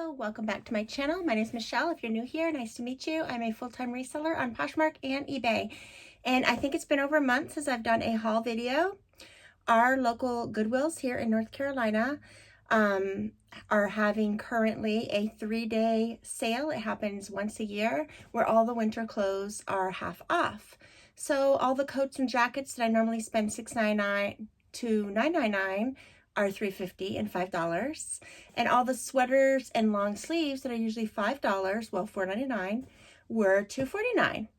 Hello, welcome back to my channel. My name is Michelle. If you're new here, nice to meet you. I'm a full-time reseller on Poshmark and eBay. And I think it's been over a month since I've done a haul video. Our local Goodwills here in North Carolina are having currently a 3-day sale. It happens once a year where all the winter clothes are half off. So all the coats and jackets that I normally spend $6.99 to $9.99 are $3.50 and $5, and all the sweaters and long sleeves that are usually $5, well $4.99, were $2.49.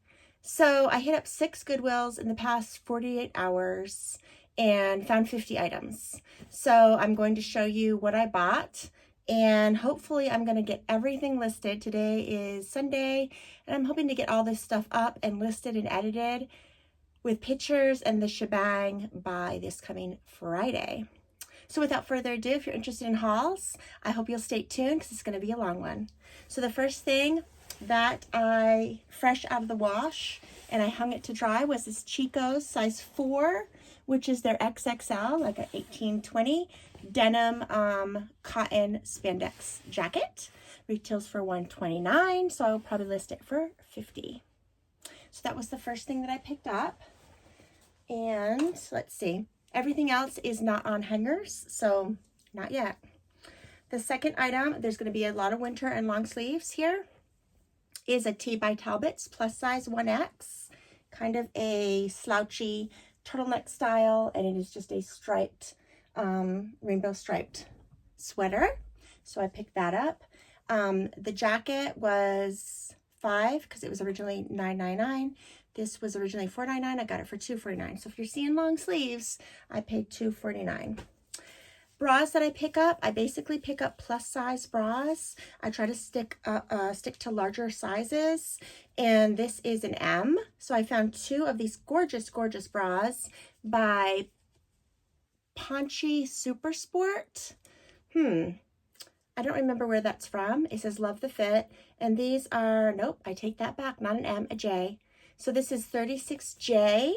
So I hit up 6 Goodwills in the past 48 hours and found 50 items. So I'm going to show you what I bought, and hopefully I'm going to get everything listed. Today is Sunday, and I'm hoping to get all this stuff up and listed and edited with pictures and the shebang by this coming Friday. So without further ado, if you're interested in hauls, I hope you'll stay tuned because it's going to be a long one. So the first thing that I, fresh out of the wash, and I hung it to dry, was this Chico's size 4, which is their XXL, like a 1820 denim cotton spandex jacket. Retails for $129, so I'll probably list it for $50. So that was the first thing that I picked up. And let's see. Everything else is not on hangers, so not yet. The second item, there's going to be a lot of winter and long sleeves here, is a T by Talbot's plus size 1X, kind of a slouchy turtleneck style, and it is just a striped, rainbow striped sweater. So I picked that up. The jacket was $5 because it was originally $9.99. This was originally $4.99. I got it for $2.49. So if you're seeing long sleeves, I paid $2.49. Bras that I pick up, I basically pick up plus size bras. I try to stick to larger sizes, and this is an M. So I found 2 of these gorgeous, gorgeous bras by Paunchy Super Sport. I don't remember where that's from. It says love the fit, and these are, nope, I take that back, not an M, a J. So this is 36J,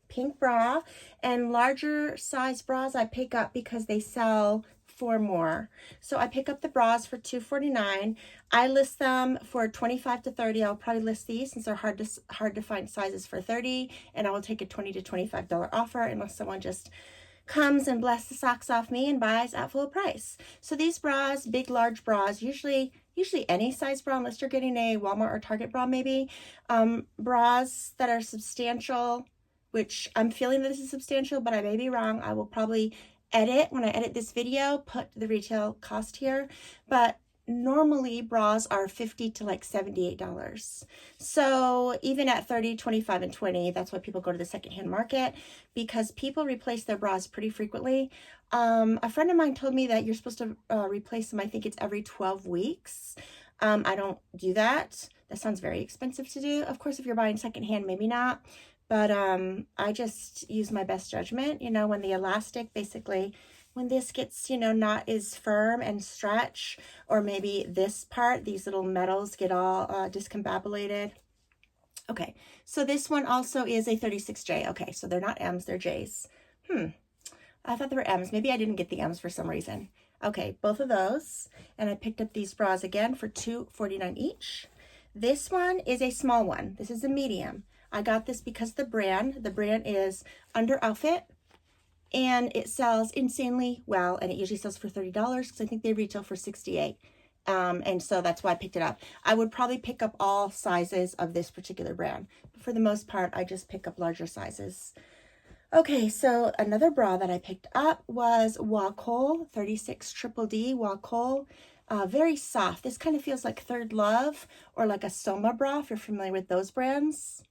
pink bra, and larger size bras I pick up because they sell for more. So I pick up the bras for $2.49. I list them for $25 to $30. I'll probably list these since they're hard to find sizes for $30, and I will take a $20 to $25 offer unless someone just comes and blasts the socks off me and buys at full price. So these bras, big, large bras, usually any size bra, unless you're getting a Walmart or Target bra maybe. Bras that are substantial, which I'm feeling that this is substantial, but I may be wrong. I will probably edit, when I edit this video, put the retail cost here. But normally bras are $50 to like $78. So even at $30, $25, and $20, that's why people go to the secondhand market, because people replace their bras pretty frequently. A friend of mine told me that you're supposed to replace them, I think it's every 12 weeks. I don't do that. That sounds very expensive to do. Of course, if you're buying secondhand, maybe not. But I just use my best judgment, you know, when the elastic, basically, when this gets, you know, not as firm and stretch, or maybe this part, these little metals get all discombobulated. Okay, so this one also is a 36J. Okay, so they're not M's, they're J's. I thought they were M's. Maybe I didn't get the M's for some reason. Okay, both of those. And I picked up these bras again for $2.49 each. This one is a small one. This is a medium. I got this because the brand is Under Outfit, and it sells insanely well, and it usually sells for $30 because I think they retail for $68. And so that's why I picked it up. I would probably pick up all sizes of this particular brand, but for the most part, I just pick up larger sizes. Okay, so another bra that I picked up was Walcole 36 Triple D Walcole. Very soft. This kind of feels like Third Love or like a Soma bra, if you're familiar with those brands.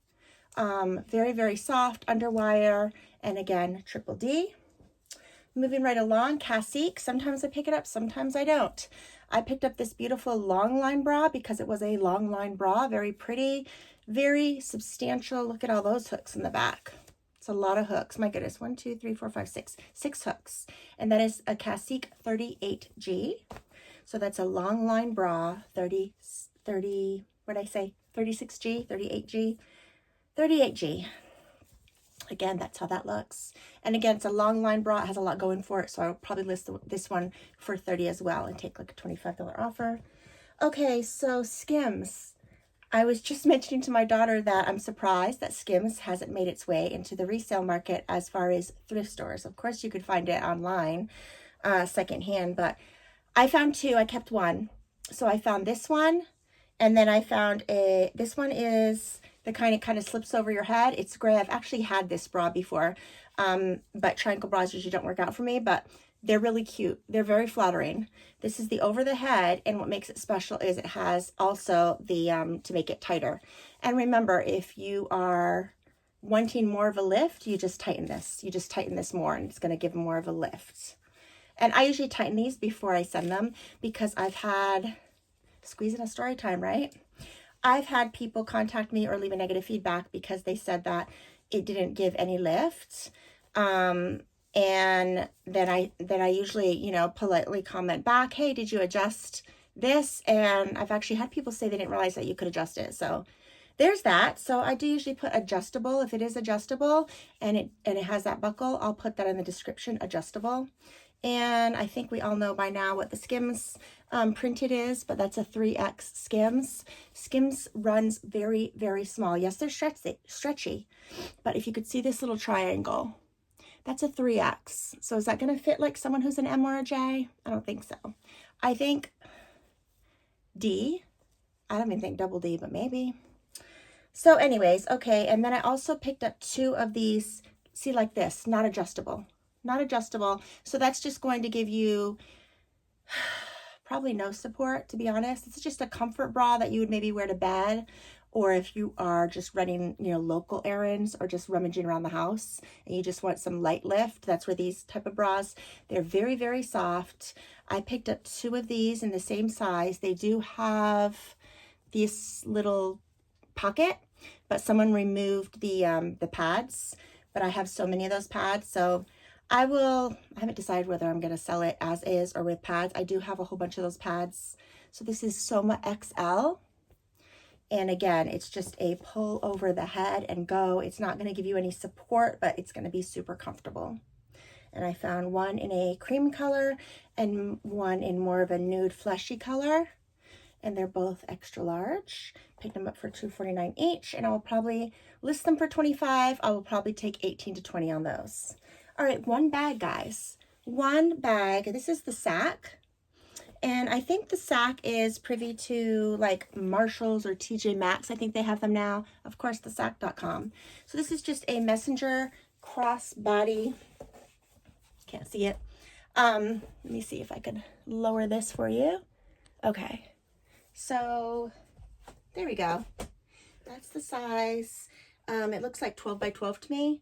Very, very soft, underwire, and again, Triple D. Moving right along, Cacique. Sometimes I pick it up, sometimes I don't. I picked up this beautiful long line bra because it was a long line bra, very pretty, very substantial. Look at all those hooks in the back. It's a lot of hooks. My goodness, 1, 2, 3, 4, 5, 6. 6 hooks. And that is a Cacique 38G. So that's a long line bra, 30, what did I say? 36G, 38G. 38G. Again, that's how that looks. And again, it's a long line bra. It has a lot going for it. So I'll probably list this one for $30 as well and take like a $25 offer. Okay, so Skims. I was just mentioning to my daughter that I'm surprised that Skims hasn't made its way into the resale market as far as thrift stores. Of course, you could find it online, secondhand, but I found two. I kept one. So I found this one, and then I found this one is the kind of slips over your head. It's gray. I've actually had this bra before, but triangle bras usually don't work out for me, but they're really cute. They're very flattering. This is the over the head, and what makes it special is it has also the, to make it tighter. And remember, if you are wanting more of a lift, you just tighten this. You just tighten this more, and it's going to give more of a lift. And I usually tighten these before I send them because I've had, squeezing a story time, right? I've had people contact me or leave a negative feedback because they said that it didn't give any lift. And then I usually, you know, politely comment back, hey, did you adjust this? And I've actually had people say they didn't realize that you could adjust it. So there's that. So I do usually put adjustable. If it is adjustable and it has that buckle, I'll put that in the description, adjustable. And I think we all know by now what the Skims printed is, but that's a 3X Skims. Skims runs very, very small. Yes, they're stretchy, but if you could see this little triangle, that's a 3X. So is that going to fit like someone who's an M or a J? I don't think so. I think D. I don't even think double D, but maybe. So anyways, okay. And then I also picked up two of these, see, like this, not adjustable. Not adjustable. So that's just going to give you probably no support, to be honest. It's just a comfort bra that you would maybe wear to bed, or if you are just running, you know, local errands or just rummaging around the house and you just want some light lift. That's where these type of bras, they're very, very soft. I picked up two of these in the same size. They do have this little pocket, but someone removed the pads, but I have so many of those pads. So I haven't decided whether I'm going to sell it as is or with pads. I do have a whole bunch of those pads. So this is Soma XL. And again, it's just a pull over the head and go. It's not going to give you any support, but it's going to be super comfortable. And I found one in a cream color and one in more of a nude fleshy color. And they're both extra large. Picked them up for $2.49 each, and I will probably list them for $25. I will probably take 18 to 20 on those. All right, one bag, guys. One bag. This is the sack. And I think the sack is privy to like Marshalls or TJ Maxx. I think they have them now. Of course, thesack.com. So this is just a messenger crossbody. Can't see it. Let me see if I could lower this for you. Okay. So there we go. That's the size. It looks like 12 by 12 to me.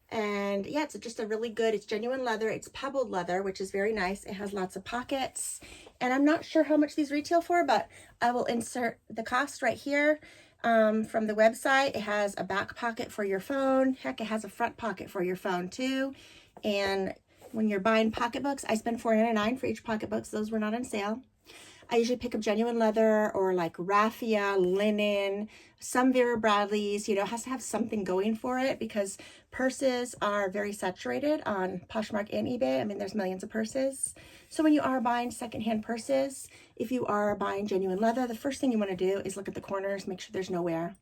And yeah, it's just a really good, it's genuine leather. It's pebbled leather, which is very nice. It has lots of pockets. And I'm not sure how much these retail for, but I will insert the cost right here from the website. It has a back pocket for your phone. Heck, it has a front pocket for your phone too. And when you're buying pocketbooks, I spend $4.99 for each pocketbook. So those were not on sale. I usually pick up genuine leather or like raffia, linen, some Vera Bradley's, you know, it has to have something going for it because purses are very saturated on Poshmark and eBay. I mean, there's millions of purses. So when you are buying secondhand purses, if you are buying genuine leather, the first thing you want to do is look at the corners, make sure there's no wear.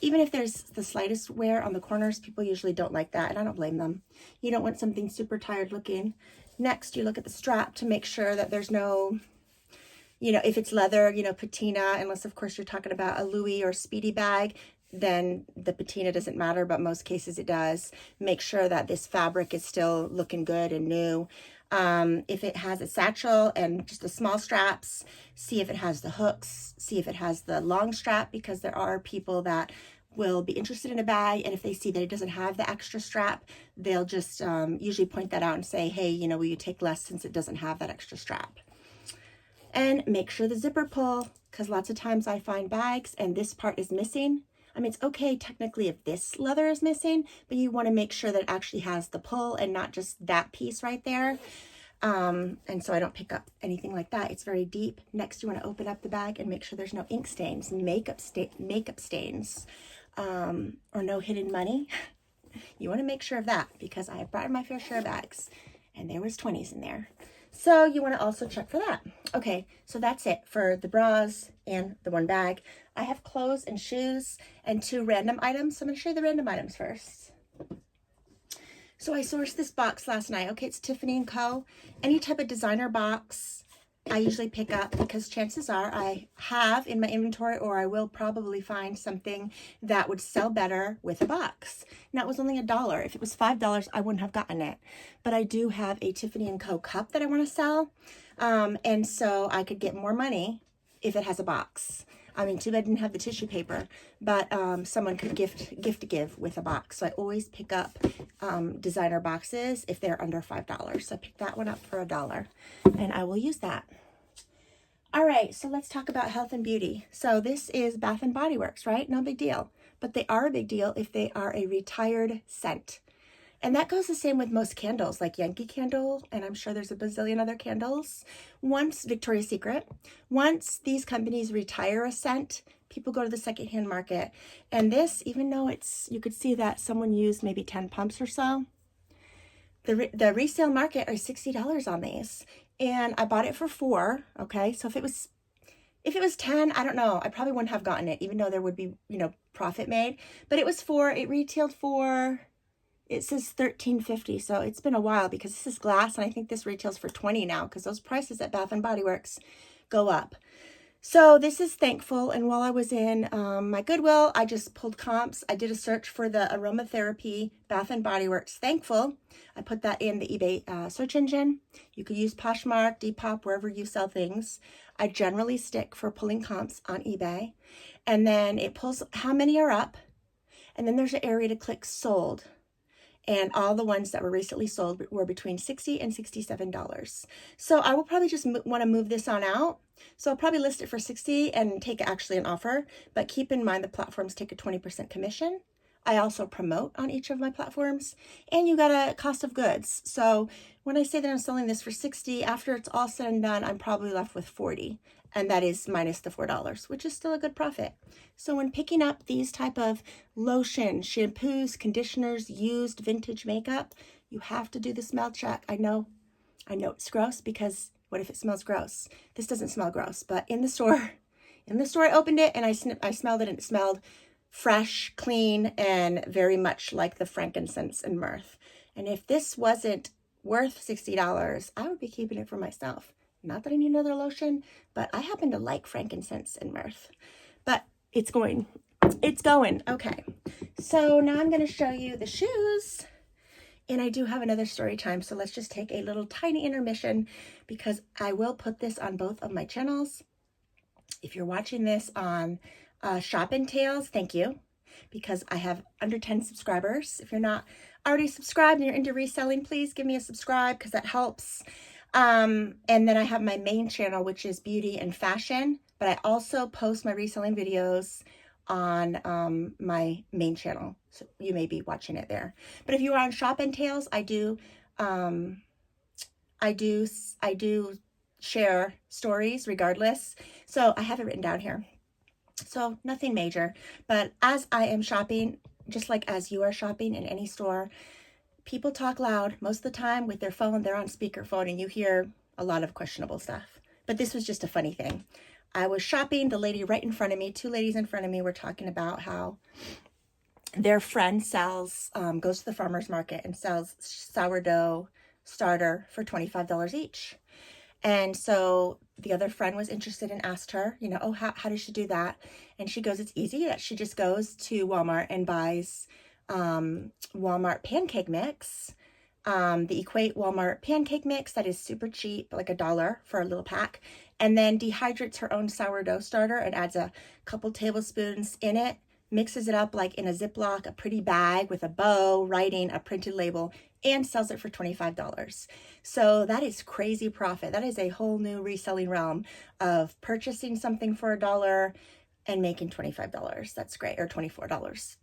Even if there's the slightest wear on the corners, people usually don't like that, and I don't blame them. You don't want something super tired looking. Next, you look at the strap to make sure that there's no, you know, if it's leather, you know, patina, unless of course you're talking about a Louis or Speedy bag, then the patina doesn't matter, but most cases it does. Make sure that this fabric is still looking good and new. If it has a satchel and just the small straps, see if it has the hooks, see if it has the long strap, because there are people that will be interested in a bag, and if they see that it doesn't have the extra strap, they'll just usually point that out and say, hey, you know, will you take less since it doesn't have that extra strap? And make sure the zipper pull, because lots of times I find bags and this part is missing. I mean, it's okay technically if this leather is missing, but you want to make sure that it actually has the pull and not just that piece right there. And so I don't pick up anything like that. It's very deep. Next, you want to open up the bag and make sure there's no ink stains, makeup stains, or no hidden money. You want to make sure of that because I have brought in my fair share of bags and there was 20s in there. So you want to also check for that. Okay, so that's it for the bras and the one bag. I have clothes and shoes and 2 random items. So I'm going to show you the random items first. So I sourced this box last night. Okay, it's Tiffany & Co. Any type of designer box I usually pick up because chances are I have in my inventory or I will probably find something that would sell better with a box. Now it was only $1. If it was $5, I wouldn't have gotten it. But I do have a Tiffany & Co. cup that I want to sell. And so I could get more money if it has a box. I mean, too bad I didn't have the tissue paper, but someone could gift to give with a box. So I always pick up designer boxes if they're under $5. So I picked that one up for $1 and I will use that. All right, so let's talk about health and beauty. So this is Bath and Body Works, right? No big deal, but they are a big deal if they are a retired scent. And that goes the same with most candles, like Yankee Candle, and I'm sure there's a bazillion other candles. Once Victoria's Secret, once these companies retire a scent, people go to the secondhand market. And this, even though you could see that someone used maybe 10 pumps or so, the resale market are $60 on these. And I bought it for $4, okay? So if it was 10, I don't know, I probably wouldn't have gotten it, even though there would be, profit made. But it was $4, it retailed for, it says $13.50, so it's been a while because this is glass, and I think this retails for $20 now because those prices at Bath and Body Works go up. So this is Thankful, and while I was in my Goodwill, I just pulled comps. I did a search for the aromatherapy Bath and Body Works Thankful. I put that in the eBay search engine. You could use Poshmark, Depop, wherever you sell things. I generally stick for pulling comps on eBay, and then it pulls how many are up, and then there's an area to click sold. And all the ones that were recently sold were between $60 and $67. So I will probably just want to move this on out. So I'll probably list it for $60 and take actually an offer. But keep in mind the platforms take a 20% commission. I also promote on each of my platforms. And you got a cost of goods. So when I say that I'm selling this for $60, after it's all said and done, I'm probably left with $40. And that is minus the $4, which is still a good profit. So when picking up these type of lotion, shampoos, conditioners, used vintage makeup, you have to do the smell check. I know it's gross because what if it smells gross? This doesn't smell gross, but in the store I opened it and I smelled it and it smelled fresh, clean, and very much like the frankincense and myrrh. And if this wasn't worth $60, I would be keeping it for myself. Not that I need another lotion, but I happen to like frankincense and myrrh. But it's going. Okay, so now I'm going to show you the shoes. And I do have another story time, so let's just take a little tiny intermission because I will put this on both of my channels. If you're watching this on Shop and Tales, thank you, because I have under 10 subscribers. If you're not already subscribed and you're into reselling, please give me a subscribe because that helps. And then I have my main channel, which is beauty and fashion, but I also post my reselling videos on my main channel. So you may be watching it there. But if you are on Shop and Tales, I do share stories regardless. So I have it written down here. So nothing major, but as I am shopping, just like as you are shopping in any store, people talk loud most of the time with their phone. They're on speakerphone and you hear a lot of questionable stuff. But this was just a funny thing. I was shopping. The lady right in front of me, 2 ladies in front of me were talking about how their friend sells, goes to the farmer's market and sells sourdough starter for $25 each. And so the other friend was interested and asked her, oh, how does she do that? And she goes, it's easy. That she just goes to Walmart and buys Walmart pancake mix, the Equate Walmart pancake mix that is super cheap, like $1 for a little pack, and then dehydrates her own sourdough starter and adds a couple tablespoons in it, mixes it up like in a Ziploc, a pretty bag with a bow, writing, a printed label, and sells it for $25. So that is crazy profit. That is a whole new reselling realm of purchasing something for $1 and making $25. That's great, or $24.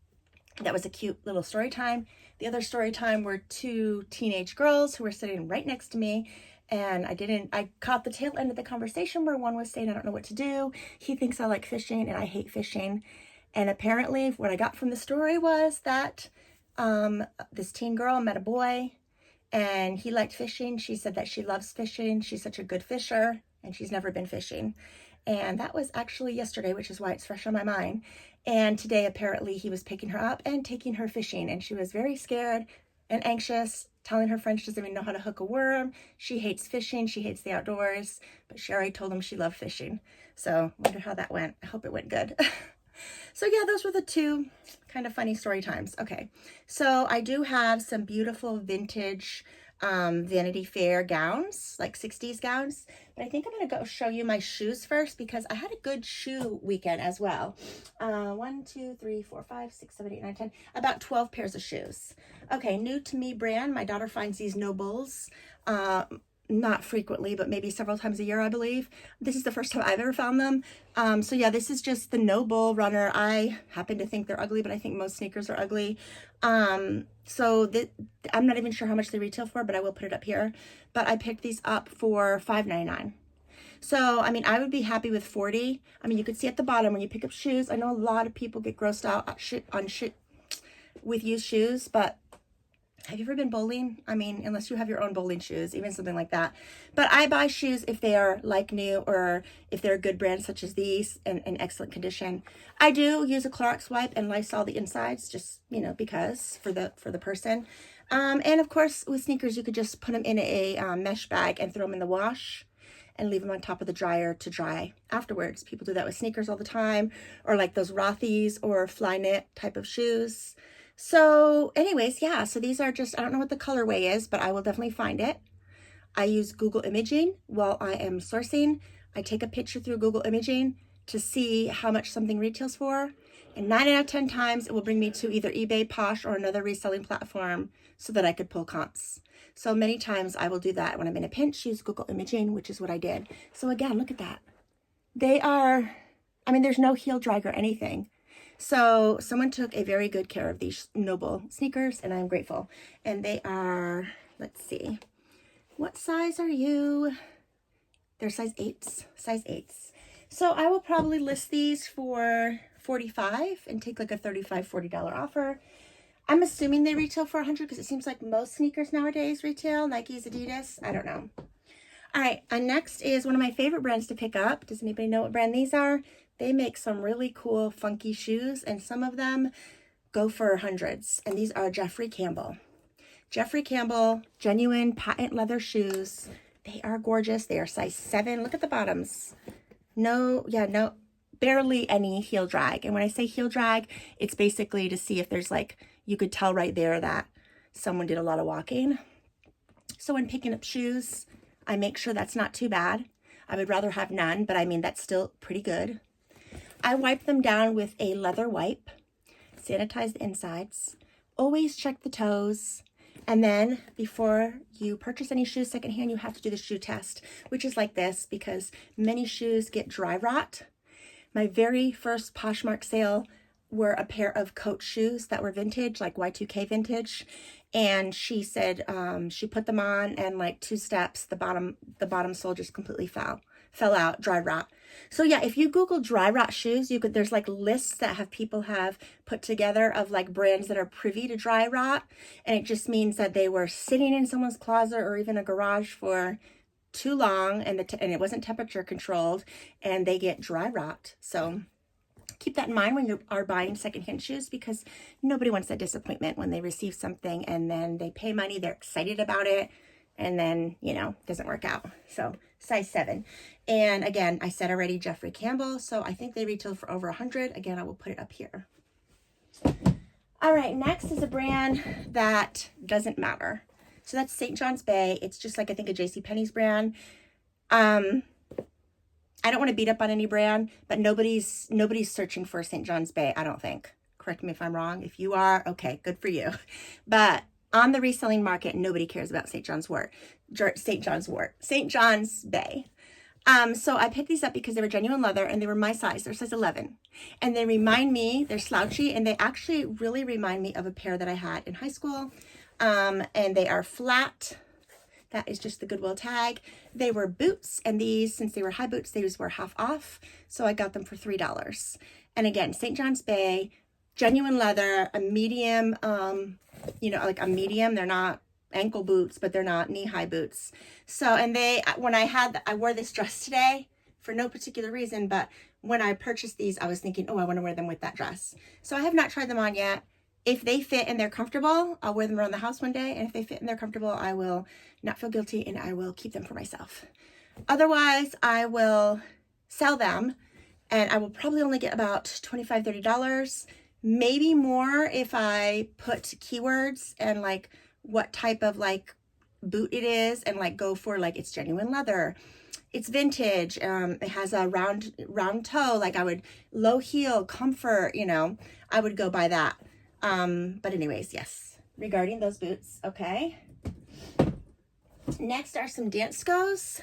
That was a cute little story time. The other story time were 2 teenage girls who were sitting right next to me. And I caught the tail end of the conversation where one was saying, I don't know what to do. He thinks I like fishing and I hate fishing. And apparently what I got from the story was that this teen girl met a boy and he liked fishing. She said that she loves fishing. She's such a good fisher and she's never been fishing. And that was actually yesterday, which is why it's fresh on my mind. And today, apparently, he was picking her up and taking her fishing. And she was very scared and anxious, telling her friend she doesn't even know how to hook a worm. She hates fishing. She hates the outdoors. But she already told him she loved fishing. So I wonder how that went. I hope it went good. So yeah, those were the two kind of funny story times. Okay, so I do have some beautiful vintage Vanity Fair gowns, like 60s gowns. But I think I'm going to go show you my shoes first because I had a good shoe weekend as well. 1, 2, 3, 4, 5, 6, 7, 8, 9, 10. About 12 pairs of shoes. Okay, new to me brand. My daughter finds these Nobles. Not frequently, but maybe several times a year, I believe. This is the first time I've ever found them. So yeah, this is just the Noble Runner. I happen to think they're ugly, but I think most sneakers are ugly. So I'm not even sure how much they retail for, but I will put it up here. But I picked these up for $5.99. So, I mean, I would be happy with 40. I mean, you could see at the bottom when you pick up shoes. I know a lot of people get grossed out with used shoes, but have you ever been bowling? I mean, unless you have your own bowling shoes, even something like that. But I buy shoes if they are like new or if they're a good brand such as these and in excellent condition. I do use a Clorox wipe and Lysol the insides just, you know, because for the person. And of course, with sneakers, you could just put them in a mesh bag and throw them in the wash and leave them on top of the dryer to dry afterwards. People do that with sneakers all the time, or like those Rothy's or Flyknit type of shoes. So anyways, yeah, so these are just, I don't know what the colorway is, but I will definitely find it. I use Google Imaging while I am sourcing. I take a picture through Google Imaging to see how much something retails for. And 9 out of 10 times, it will bring me to either eBay, Posh, or another reselling platform so that I could pull comps. So many times I will do that when I'm in a pinch, use Google Imaging, which is what I did. So again, look at that. They are, I mean, there's no heel drag or anything. So someone took a very good care of these Noble sneakers, and I'm grateful. And they are, let's see, what size are you? They're size 8s, size 8s. So I will probably list these for $45 and take like a $35, $40 offer. I'm assuming they retail for $100 because it seems like most sneakers nowadays retail, Nikes, Adidas, I don't know. All right, next is one of my favorite brands to pick up. Does anybody know what brand these are? They make some really cool, funky shoes, and some of them go for hundreds. And these are Jeffrey Campbell. Jeffrey Campbell, genuine patent leather shoes. They are gorgeous. They are size 7. Look at the bottoms. No, barely any heel drag. And when I say heel drag, it's basically to see if there's like, you could tell right there that someone did a lot of walking. So when picking up shoes, I make sure that's not too bad. I would rather have none, but I mean, that's still pretty good. I wipe them down with a leather wipe, sanitize the insides, always check the toes, and then before you purchase any shoes secondhand, you have to do the shoe test, which is like this because many shoes get dry rot. My very first Poshmark sale were a pair of Coach shoes that were vintage, like Y2K vintage, and she said she put them on and like 2 steps, the bottom sole just completely fell out, dry rot. So yeah, if you Google dry rot shoes, there's like lists that people have put together of like brands that are privy to dry rot. And it just means that they were sitting in someone's closet or even a garage for too long and it wasn't temperature controlled and they get dry rot. So keep that in mind when you are buying secondhand shoes because nobody wants that disappointment when they receive something and then they pay money, they're excited about it, and then, you know, it doesn't work out. So size 7. And again, I said already Jeffrey Campbell, so I think they retail for over $100. Again, I will put it up here. All right, next is a brand that doesn't matter. So that's St. John's Bay. It's just like, I think, a JCPenney's brand. I don't want to beat up on any brand, but nobody's searching for St. John's Bay, I don't think. Correct me if I'm wrong. If you are, okay, good for you. But on the reselling market, nobody cares about St. John's Bay. So I picked these up because they were genuine leather and they were my size. They're size 11. And they remind me, they're slouchy, and they actually really remind me of a pair that I had in high school. And they are flat. That is just the Goodwill tag. They were boots, and these, since they were high boots, these were half off. So I got them for $3. And again, St. John's Bay, genuine leather, a medium, you know, like a medium. They're not ankle boots, but they're not knee-high boots. So, and when I wore this dress today for no particular reason, but when I purchased these, I was thinking, oh, I want to wear them with that dress. So I have not tried them on yet. If they fit and they're comfortable, I'll wear them around the house one day. And if they fit and they're comfortable, I will not feel guilty and I will keep them for myself. Otherwise, I will sell them and I will probably only get about $25, $30, maybe more if I put keywords and like what type of like boot it is and like go for like it's genuine leather, it's vintage, it has a round toe, like I would low heel, comfort, you know, I would go by that. But anyways, yes, regarding those boots. Okay, next are some Danskos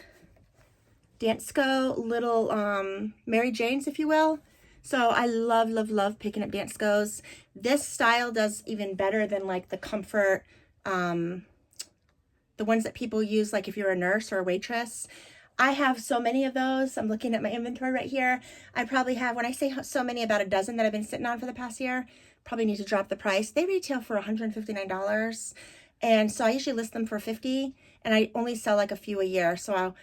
little Mary Janes, if you will. So I love, love, love picking up Danskos. This style does even better than like the comfort, the ones that people use like if you're a nurse or a waitress. I have so many of those. I'm looking at my inventory right here. I probably have, when I say so many, about a dozen that I've been sitting on for the past year. Probably need to drop the price. They retail for $159. And so I usually list them for $50 and I only sell like a few a year. So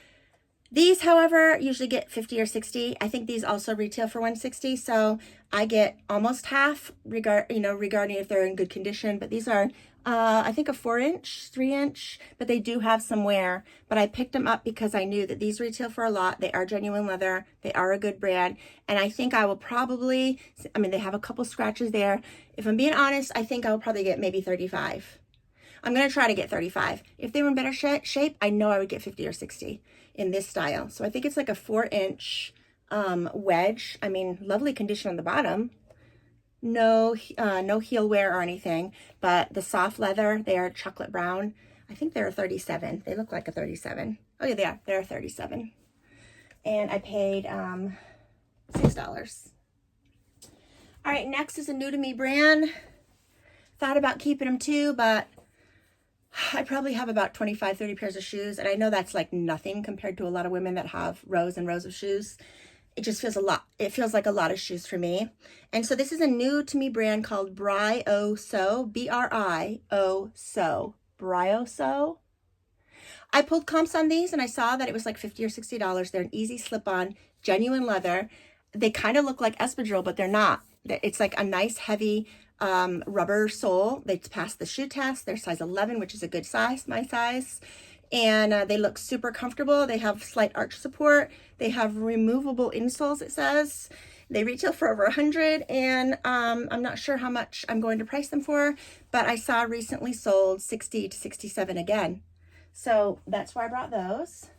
these, however, usually get $50 or $60. I think these also retail for $160. So I get almost half regarding if they're in good condition. But these are, I think a 4-inch, 3-inch, but they do have some wear. But I picked them up because I knew that these retail for a lot. They are genuine leather. They are a good brand. And I think I will probably, I mean, they have a couple scratches there. If I'm being honest, I think I'll probably get maybe 35. I'm going to try to get 35. If they were in better shape, I know I would get 50 or 60 in this style. So I think it's like a 4-inch wedge. I mean, lovely condition on the bottom. No heel wear or anything, but the soft leather, they are chocolate brown. I think they're a 37. They look like a 37. Oh yeah, they are. They're a 37. And I paid $6. All right, next is a new to me brand. Thought about keeping them too, but I probably have about 25, 30 pairs of shoes. And I know that's like nothing compared to a lot of women that have rows and rows of shoes. It just feels a lot. It feels like a lot of shoes for me. And so this is a new to me brand called Brioso, B-R-I-O-So, Brioso. I pulled comps on these and I saw that it was like $50 or $60. They're an easy slip-on, genuine leather. They kind of look like espadrille, but they're not. It's like a nice heavy rubber sole. They passed the shoe test. They're size 11, which is a good size, my size. And they look super comfortable. They have slight arch support. They have removable insoles, it says. They retail for over $100, and I'm not sure how much I'm going to price them for, but I saw recently sold $60 to $67 again. So that's why I brought those.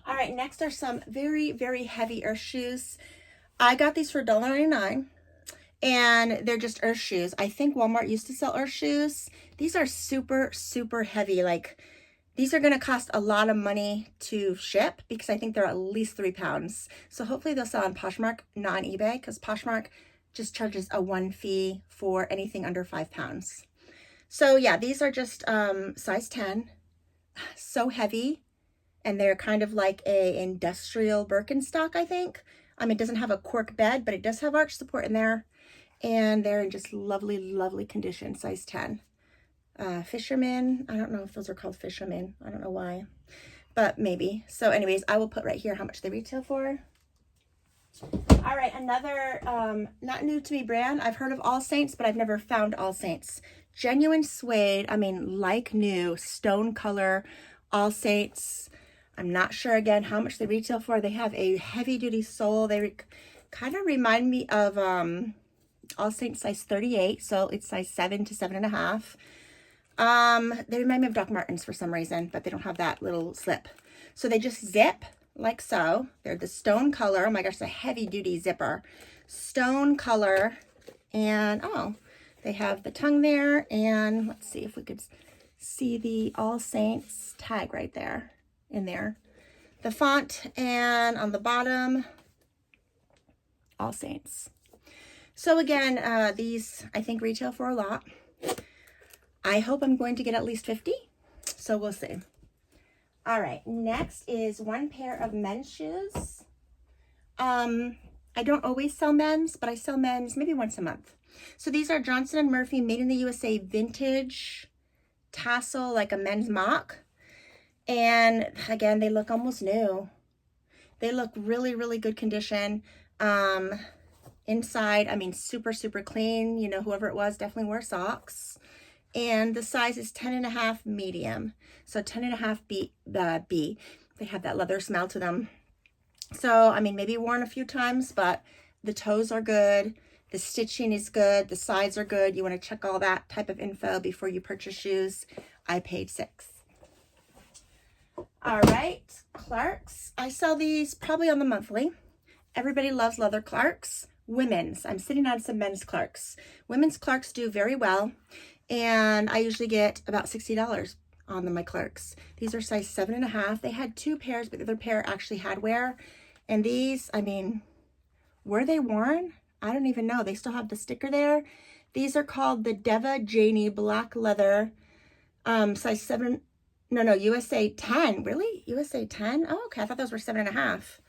All right, next are some very, very heavy earth shoes. I got these for $1.99. And they're just earth shoes. I think Walmart used to sell earth shoes. These are super, super heavy. Like, these are going to cost a lot of money to ship because I think they're at least 3 pounds. So hopefully they'll sell on Poshmark, not on eBay, because Poshmark just charges a 1 fee for anything under 5 pounds. So yeah, these are just size 10. So heavy. And they're kind of like a industrial Birkenstock, I think. It doesn't have a cork bed, but it does have arch support in there. And they're in just lovely, lovely condition, size 10. Fisherman, I don't know if those are called fishermen. I don't know why, but maybe. So anyways, I will put right here how much they retail for. All right, another not new to me brand. I've heard of All Saints, but I've never found All Saints. Genuine suede, like new, stone color, All Saints. I'm not sure, again, how much they retail for. They have a heavy-duty sole. They kind of remind me of All Saints size 38, so it's size 7 to 7.5. They remind me of Doc Martens for some reason, but they don't have that little slip. So they just zip like so. They're the stone color. Oh my gosh, a heavy-duty zipper. Stone color, and they have the tongue there, and let's see if we could see the All Saints tag right there. In there, the font, and on the bottom, All Saints. So again, these I think retail for a lot. I hope I'm going to get at least 50, so we'll see. All right, next is one pair of men's shoes. I I don't always sell men's, but I sell men's maybe once a month. So these are Johnson & Murphy made in the USA vintage tassel, like a men's mock. And again, they look almost new. They look really, really good condition. Inside, I mean, super, super clean. You know, whoever it was definitely wore socks. And the size is 10.5 medium. So 10.5 B. They have that leather smell to them. So, I mean, maybe worn a few times, but the toes are good. The stitching is good. The sides are good. You want to check all that type of info before you purchase shoes. I paid $6. All right, Clarks. I sell these probably on the monthly. Everybody loves leather Clarks. Women's. I'm sitting on some men's Clarks. Women's Clarks do very well, and I usually get about $60 on them, my Clarks. These are size 7.5. They had 2 pairs, but the other pair actually had wear. And these, I mean, were they worn? I don't even know. They still have the sticker there. These are called the Deva Janie black leather, size 7. No, USA 10. Really? USA 10? Oh, okay. I thought those were 7.5.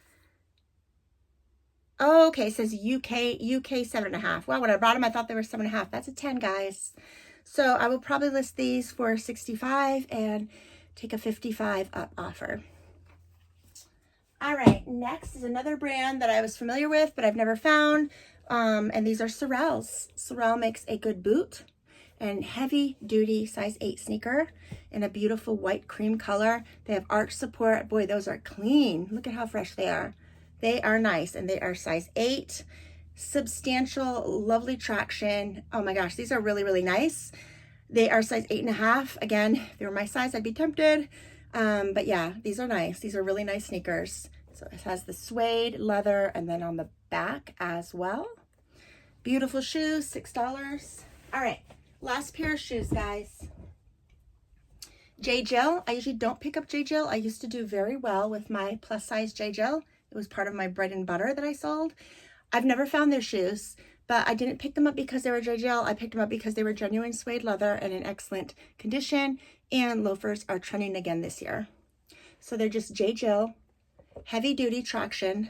Oh, okay. It says UK 7.5. Well, when I brought them, I thought they were 7.5. That's a 10, guys. So I will probably list these for $65 and take a $55 up offer. All right, next is another brand that I was familiar with, but I've never found. And these are Sorel's. Sorel makes a good boot and heavy duty size 8 sneaker in a beautiful white cream color. They have arch support. Boy, those are clean. Look at how fresh they are. They are nice, and they are size 8. Substantial, lovely traction. Oh my gosh, these are really, really nice. They are size 8.5. Again, if they were my size, I'd be tempted. But yeah, these are nice. These are really nice sneakers. So it has the suede leather, and then on the back as well. Beautiful shoes, $6. All right, last pair of shoes, guys. J. Jill. I usually don't pick up J. Jill. I used to do very well with my plus size J. Jill. It was part of my bread and butter that I sold. I've never found their shoes, but I didn't pick them up because they were J. Jill. I picked them up because they were genuine suede leather and in excellent condition, and loafers are trending again this year. So they're just J. Jill, heavy duty traction,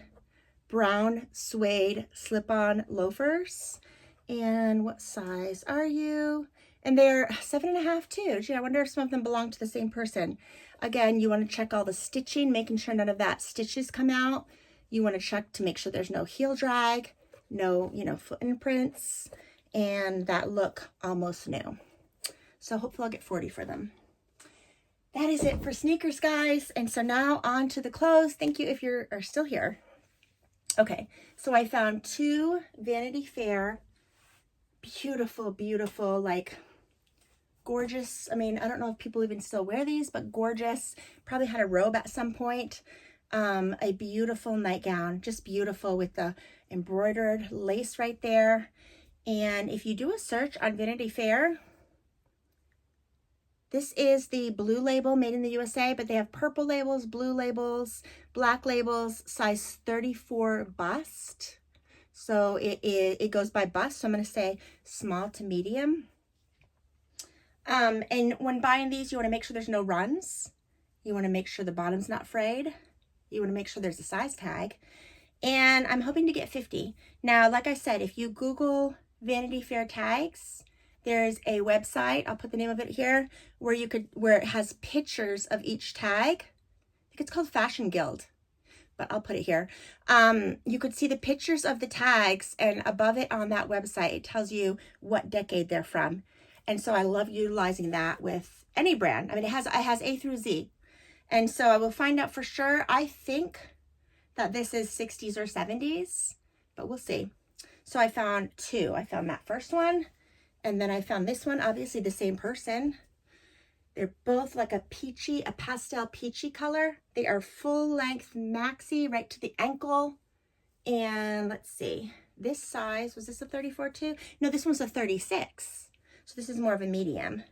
brown suede slip-on loafers. And what size are you? And they're 7.5 too. Gee, I wonder if some of them belong to the same person. Again, you want to check all the stitching, making sure none of that stitches come out. You want to check to make sure there's no heel drag, no, foot imprints, and that look almost new. So hopefully I'll get 40 for them. That is it for sneakers, guys. And so now on to the clothes. Thank you if you are still here. Okay, so I found 2 Vanity Fair, beautiful, beautiful, like gorgeous. I mean, I don't know if people even still wear these, but gorgeous. Probably had a robe at some point. A beautiful nightgown, just beautiful with the embroidered lace right there. And if you do a search on Vanity Fair, this is the blue label made in the USA, but they have purple labels, blue labels, black labels, size 34 bust. So it goes by bust. So I'm going to say small to medium. And when buying these, you want to make sure there's no runs. You want to make sure the bottom's not frayed. You want to make sure there's a size tag. And I'm hoping to get 50. Now, like I said, if you Google Vanity Fair tags, there's a website, I'll put the name of it here, where it has pictures of each tag. I think it's called Fashion Guild, but I'll put it here. You could see the pictures of the tags, and above it on that website, it tells you what decade they're from. And so I love utilizing that with any brand. I mean, it has A through Z. And so I will find out for sure. I think that this is 60s or 70s, but we'll see. So I found 2. I found that first one, and then I found this one, obviously the same person. They're both like a pastel peachy color. They are full length maxi right to the ankle. And let's see, this size, was this a 34 too? No, this one's a 36. So this is more of a medium.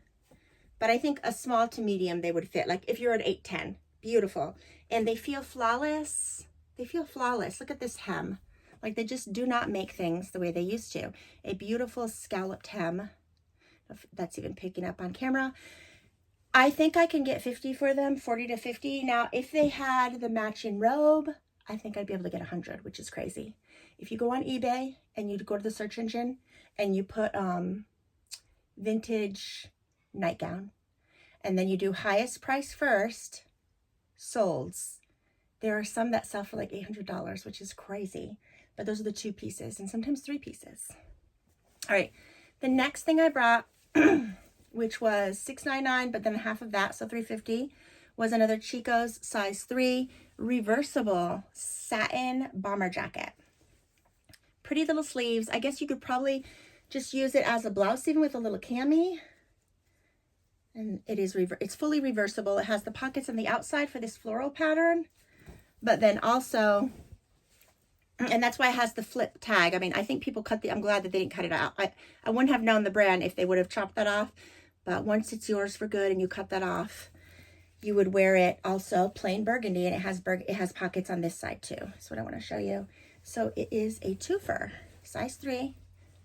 But I think a small to medium they would fit, like if you're an 8'10", beautiful. And they feel flawless. They feel flawless. Look at this hem. Like they just do not make things the way they used to. A beautiful scalloped hem. If that's even picking up on camera. I think I can get 50 for them, 40 to 50. Now, if they had the matching robe, I think I'd be able to get 100, which is crazy. If you go on eBay and you go to the search engine and you put vintage nightgown, and then you do highest price first, solds. There are some that sell for like $800, which is crazy. But those are the 2 pieces and sometimes 3 pieces. All right, the next thing I brought, which was $6.99, but then half of that, so $3.50, was another Chico's size 3 reversible satin bomber jacket. Pretty little sleeves. I guess you could probably just use it as a blouse even with a little cami. And it's fully reversible. It has the pockets on the outside for this floral pattern, but then also, and that's why it has the flip tag. I mean, I think people I'm glad that they didn't cut it out. I wouldn't have known the brand if they would have chopped that off, but once it's yours for good and you cut that off, you would wear it also plain burgundy, and it has pockets on this side too. That's what I want to show you. So it is a twofer, size 3,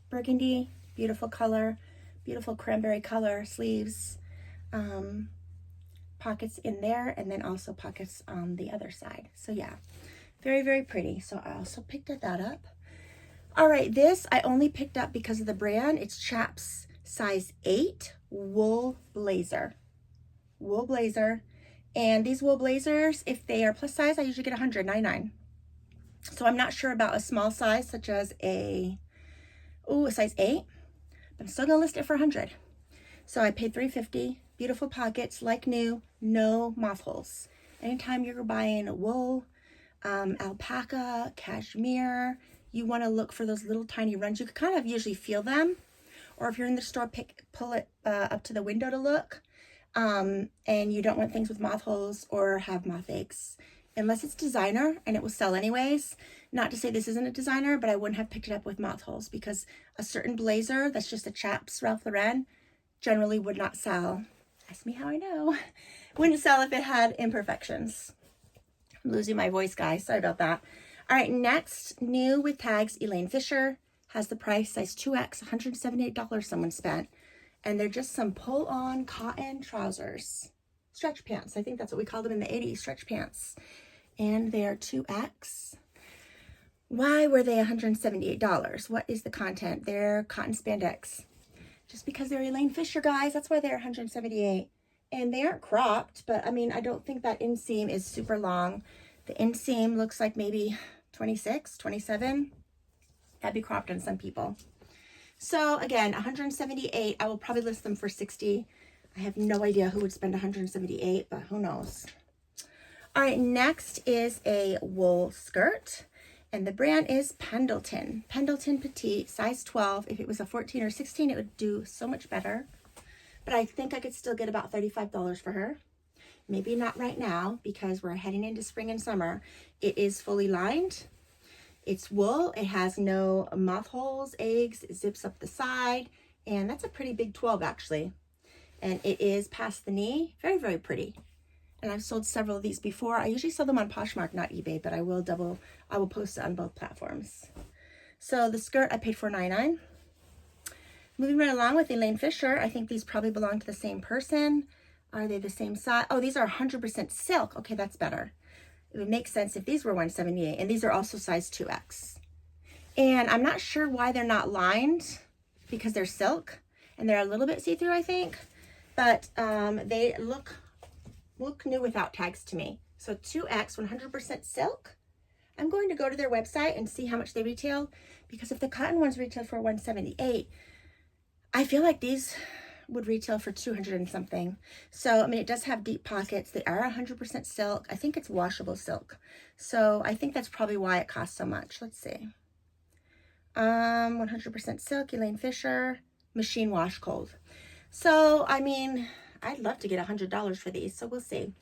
burgundy, beautiful color, beautiful cranberry color sleeves. Pockets in there, and then also pockets on the other side. So yeah, very, very pretty. So I also picked that up. All right, this I only picked up because of the brand. It's Chaps size 8 wool blazer. Wool blazer. And these wool blazers, if they are plus size, I usually get $199. So I'm not sure about a small size such as a size 8, but I'm still gonna list it for $100. So I paid $3.50. Beautiful pockets, like new, no moth holes. Anytime you're buying wool, alpaca, cashmere, you want to look for those little tiny runs. You can kind of usually feel them, or if you're in the store, pull it up to the window to look. And you don't want things with moth holes or have moth eggs, unless it's designer, and it will sell anyways. Not to say this isn't a designer, but I wouldn't have picked it up with moth holes because a certain blazer that's just a Chaps Ralph Lauren generally would not sell. Ask me how I know. Wouldn't sell if it had imperfections. I'm losing my voice, guys. Sorry about that. All right, next, new with tags, Elaine Fisher. Has the price, size 2X, $178 someone spent. And they're just some pull-on cotton trousers. Stretch pants. I think that's what we called them in the 80s, stretch pants. And they are 2X. Why were they $178? What is the content? They're cotton spandex. Just because they're Elaine Fisher, guys, that's why they're $178. And they aren't cropped, but I mean, I don't think that inseam is super long. The inseam looks like maybe 26, 27. That'd be cropped on some people. So again, $178. I will probably list them for $60. I have no idea who would spend $178, but who knows. All right, next is a wool skirt. And the brand is Pendleton. Pendleton Petite, size 12. If it was a 14 or 16, it would do so much better. But I think I could still get about $35 for her. Maybe not right now because we're heading into spring and summer. It is fully lined. It's wool. It has no moth holes, eggs. It zips up the side. And that's a pretty big 12 actually. And it is past the knee. Very, very pretty. And I've sold several of these before. I usually sell them on Poshmark, not eBay, but I will post it on both platforms. So the skirt I paid $4.99. Moving right along with Elaine Fisher, I think these probably belong to the same person. Are they the same size? Oh, these are 100% silk. Okay, that's better. It would make sense if these were $178, and these are also size 2X. And I'm not sure why they're not lined because they're silk and they're a little bit see-through, I think, but they look new without tags to me. So 2X, 100% silk. I'm going to go to their website and see how much they retail, because if the cotton ones retail for $178, I feel like these would retail for $200 and something. So, I mean, it does have deep pockets. They are 100% silk. I think it's washable silk. So I think that's probably why it costs so much. Let's see. 100% silk, Elaine Fisher, machine wash cold. So, I mean, I'd love to get $100 for these, so we'll see.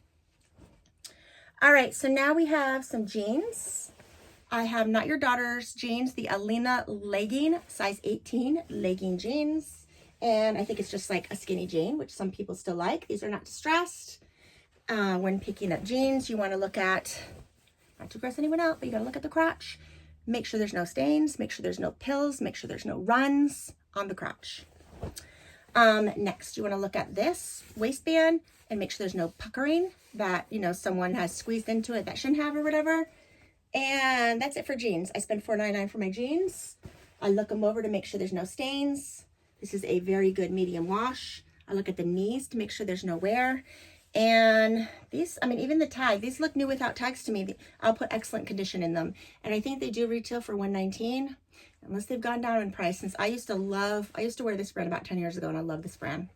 All right, so now we have some jeans. I have Not Your Daughter's jeans, the Alina legging, size 18 legging jeans. And I think it's just like a skinny jean, which some people still like. These are not distressed. When picking up jeans, you want to look at, not to gross anyone out, but you got to look at the crotch. Make sure there's no stains, make sure there's no pills, make sure there's no runs on the crotch. Next, you want to look at this waistband and make sure there's no puckering that, you know, someone has squeezed into it that shouldn't have or whatever. And that's it for jeans. I spend $4.99 for my jeans. I look them over to make sure there's no stains. This is a very good medium wash. I look at the knees to make sure there's no wear. And these, I mean, even the tag, these look new without tags to me. I'll put excellent condition in them. And I think they do retail for $119, unless they've gone down in price, since I used to wear this brand about 10 years ago, and I love this brand.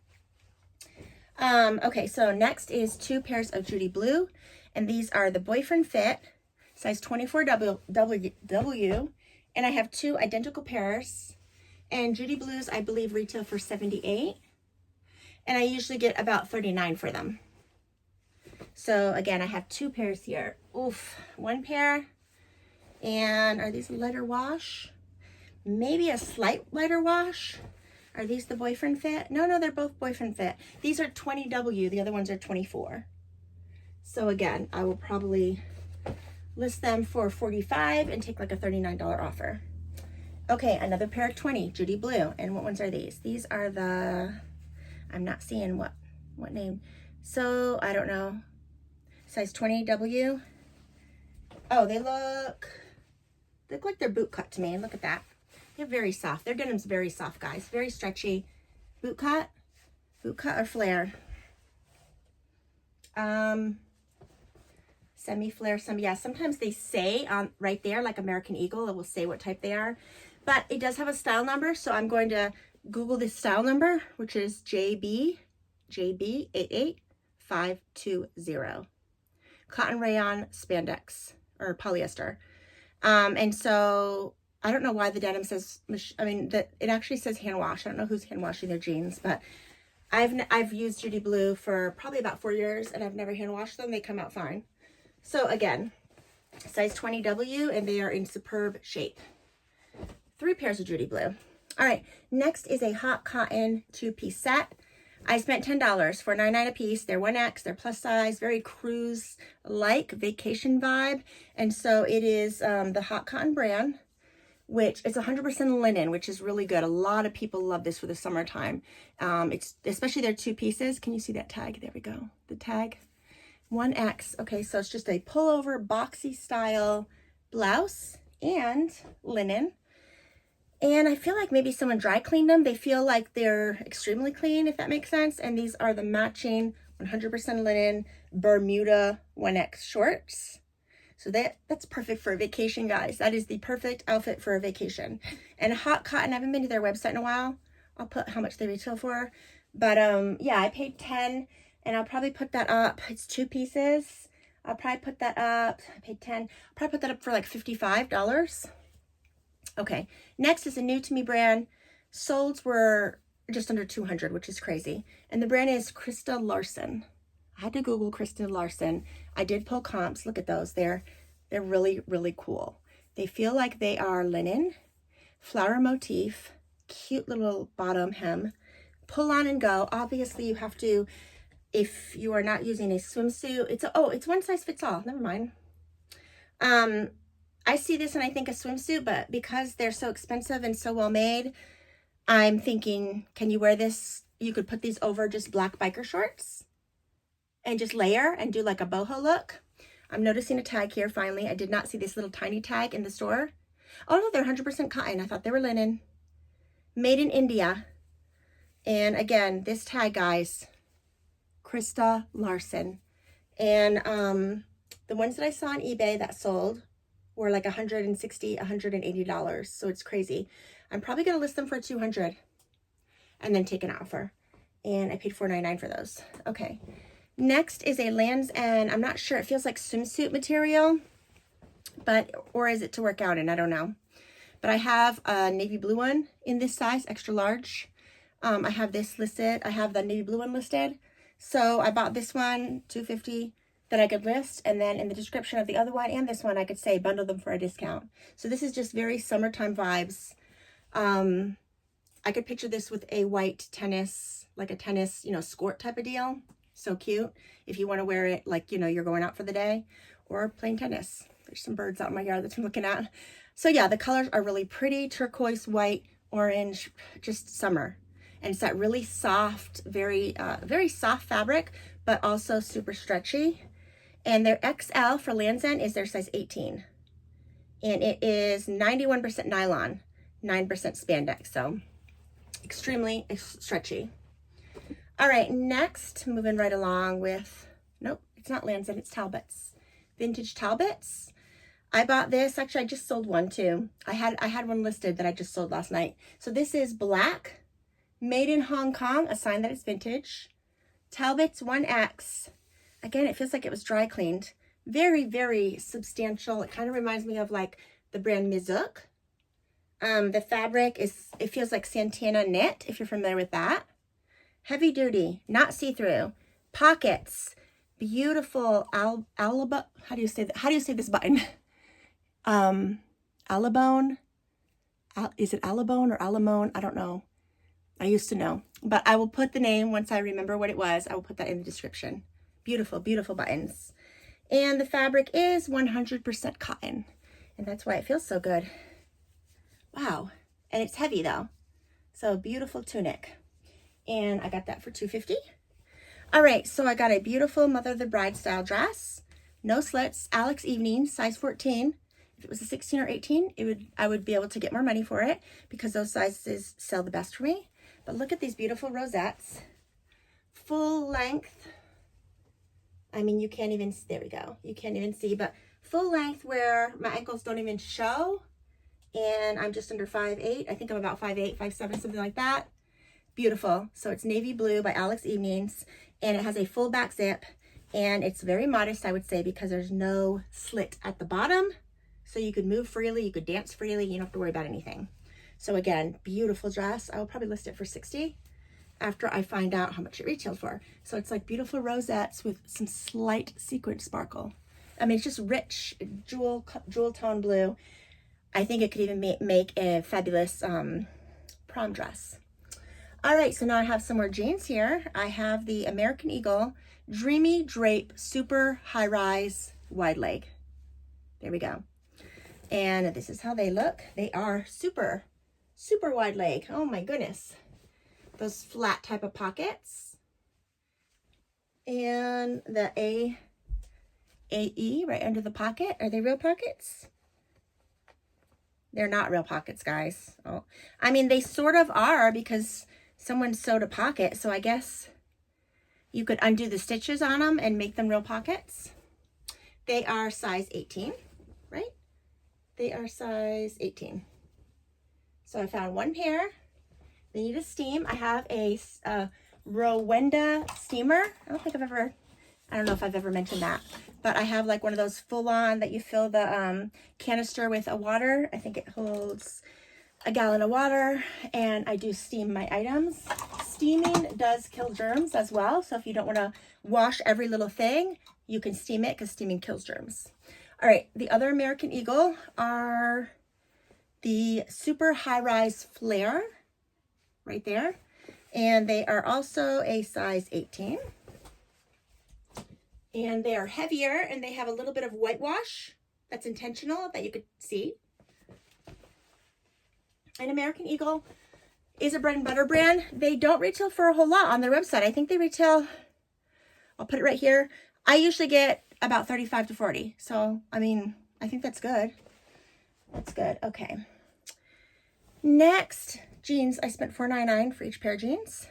Okay, so next is 2 pairs of Judy Blue, and these are the Boyfriend Fit, size 24W, and I have 2 identical pairs, and Judy Blues I believe retail for $78, and I usually get about $39 for them. So again, I have 2 pairs here. Oof, 1 pair, and are these a lighter wash? Maybe a slight lighter wash. Are these the Boyfriend Fit? No, they're both Boyfriend Fit. These are 20W, the other ones are 24. So again, I will probably list them for $45 and take like a $39 offer. Okay, another pair of 20, Judy Blue. And what ones are these? These are the, I'm not seeing what name. So, I don't know. Size 20W. Oh, they look like they're boot cut to me. Look at that. They're very soft. Their denim's very soft, guys. Very stretchy. Boot cut or flare? Semi-flare, yeah. Sometimes they say right there, like American Eagle, it will say what type they are. But it does have a style number, so I'm going to Google this style number, which is JB88520. Cotton rayon spandex or polyester. And so I don't know why the denim says, it actually says hand wash. I don't know who's hand washing their jeans, but I've used Judy Blue for probably about 4 years, and I've never hand washed them. They come out fine. So again, size 20W, and they are in superb shape. 3 pairs of Judy Blue. All right, next is a hot cotton 2-piece set. I spent $10 for $9.99 a piece. They're 1X, they're plus size, very cruise-like vacation vibe. And so it is the Hot Cotton brand, which is 100% linen, which is really good. A lot of people love this for the summertime. It's especially their 2 pieces. Can you see that tag? There we go. The tag. 1X. Okay, so it's just a pullover, boxy style blouse and linen. And I feel like maybe someone dry cleaned them. They feel like they're extremely clean, if that makes sense. And these are the matching 100% linen Bermuda 1X shorts. So that's perfect for a vacation, guys. That is the perfect outfit for a vacation. And Hot Cotton, I haven't been to their website in a while. I'll put how much they retail for. But yeah, I paid $10, and I'll probably put that up. It's 2 pieces. I'll probably put that up. I paid $10. I'll probably put that up for like $55. Okay, next is a new to me brand. Solds were just under 200, which is crazy. And the brand is Krista Larson. I had to Google Krista Larson. I did pull comps. Look at those. They're really, really cool. They feel like they are linen, flower motif, cute little bottom hem, pull on and go. Obviously, you have to, if you are not using a swimsuit, it's one size fits all. Never mind. I see this and I think a swimsuit, but because they're so expensive and so well made, I'm thinking, can you wear this? You could put these over just black biker shorts and just layer and do like a boho look. I'm noticing a tag here finally. I did not see this little tiny tag in the store. Oh no, they're 100% cotton. I thought they were linen. Made in India. And again, this tag, guys, Krista Larson. And the ones that I saw on eBay that sold were like $160, $180. So it's crazy. I'm probably going to list them for $200 and then take an offer. And I paid $4.99 for those. Okay. Next is a Lands' End. I'm not sure. It feels like swimsuit material, or is it to work out in? I don't know. But I have a navy blue one in this size, extra large. I have this listed. I have the navy blue one listed. So I bought this one, $250. That I could list, and then in the description of the other one and this one I could say bundle them for a discount. So this is just very summertime vibes. I could picture this with a white tennis, like a tennis, skirt type of deal. So cute if you want to wear it like, you're going out for the day, or plain tennis. There's some birds out in my yard that I'm looking at. So yeah, the colors are really pretty. Turquoise, white, orange, just summer. And it's that really soft, very soft fabric, but also super stretchy. And their XL for Lands' End is their size 18. And it is 91% nylon, 9% spandex, so extremely stretchy. All right, next, moving right along with, nope, it's not Lands' End, it's Talbot's. Vintage Talbot's. I bought this, actually I just sold one too. I had one listed that I just sold last night. So this is black, made in Hong Kong, a sign that it's vintage. Talbot's 1X. Again, it feels like it was dry cleaned. Very, very substantial. It kind of reminds me of like the brand Mizook. The fabric is, it feels like Santana knit, if you're familiar with that. Heavy duty, not see-through. Pockets, beautiful how do you say that? How do you say this button? Alabone. Is it Alabone or Alamone? I don't know. I used to know, but I will put the name once I remember what it was. I will put that in the description. Beautiful, beautiful buttons. And the fabric is 100% cotton, and that's why it feels so good. Wow. And it's heavy though. So beautiful tunic. And I got that for $2.50. All right, so I got a beautiful Mother of the Bride style dress. No slits, Alex Evening, size 14. If it was a 16 or 18, I would be able to get more money for it because those sizes sell the best for me. But look at these beautiful rosettes. Full length. I mean, you can't even, there we go. You can't even see, but full length where my ankles don't even show. And I'm just under 5'8". I think I'm about 5'8", 5'7", something like that. Beautiful. So it's navy blue by Alex Evenings, and it has a full back zip, and it's very modest, I would say, because there's no slit at the bottom. So you could move freely, you could dance freely, you don't have to worry about anything. So again, beautiful dress. I will probably list it for $60 after I find out how much it retailed for. So it's like beautiful rosettes with some slight sequin sparkle. I mean, it's just rich jewel tone blue. I think it could even make a fabulous prom dress. All right, so now I have some more jeans here. I have the American Eagle Dreamy Drape Super High Rise Wide Leg. There we go. And this is how they look. They are super, super wide leg. Oh my goodness. Those flat type of pockets. And the AE right under the pocket. Are they real pockets? They're not real pockets, guys. Oh, I mean, they sort of are because someone sewed a pocket. So I guess you could undo the stitches on them and make them real pockets. They are size 18, right? They are size 18. So I found one pair. They need a steam. I have a Rowenda steamer. I don't know if I've ever mentioned that, but I have like one of those full on that you fill the canister with a water. I think it holds a gallon of water, and I do steam my items. Steaming does kill germs as well. So if you don't want to wash every little thing, you can steam it because steaming kills germs. All right, the other American Eagle are the Super High Rise Flare right there. And they are also a size 18. And they are heavier, and they have a little bit of whitewash that's intentional that you could see. And American Eagle is a bread and butter brand. They don't retail for a whole lot on their website. I think they retail, I'll put it right here. I usually get about 35 to 40. So, I mean, I think that's good. That's good. Okay. Next, jeans. I spent $4.99 for each pair of jeans.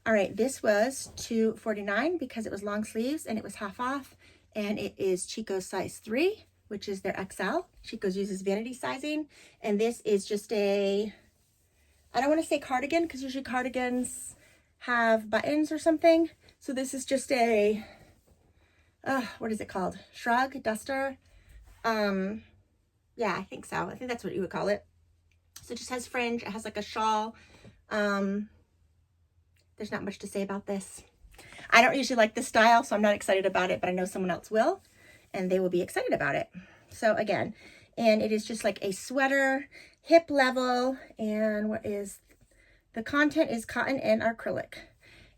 All right, this was $2.49 because it was long sleeves and it was half off. And it is Chico's size 3, which is their XL. Chico's uses vanity sizing. And this is just a, I don't want to say cardigan because usually cardigans have buttons or something. So this is just a, what is it called? Shrug, duster. Yeah, I think so. I think that's what you would call it. So it just has fringe. It has like a shawl. There's not much to say about this. I don't usually like this style, so I'm not excited about it, but I know someone else will, and they will be excited about it. So again, and it is just like a sweater, hip level, and what is, the content is cotton and acrylic.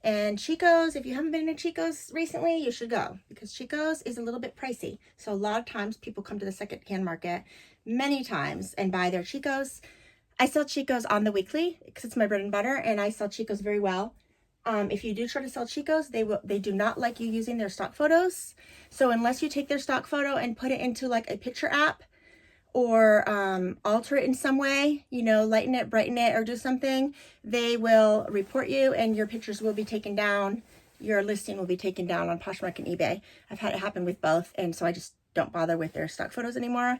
And Chico's, if you haven't been to Chico's recently, you should go, because Chico's is a little bit pricey. So a lot of times people come to the secondhand market many times and buy their Chico's. I sell Chico's on the weekly because it's my bread and butter, and I sell Chico's very well. If you do try to sell Chico's, they do not like you using their stock photos. So unless you take their stock photo and put it into like a picture app or alter it in some way, you know, lighten it, brighten it, or do something, they will report you and your pictures will be taken down. Your listing will be taken down on Poshmark and eBay. I've had it happen with both, and so I just don't bother with their stock photos anymore.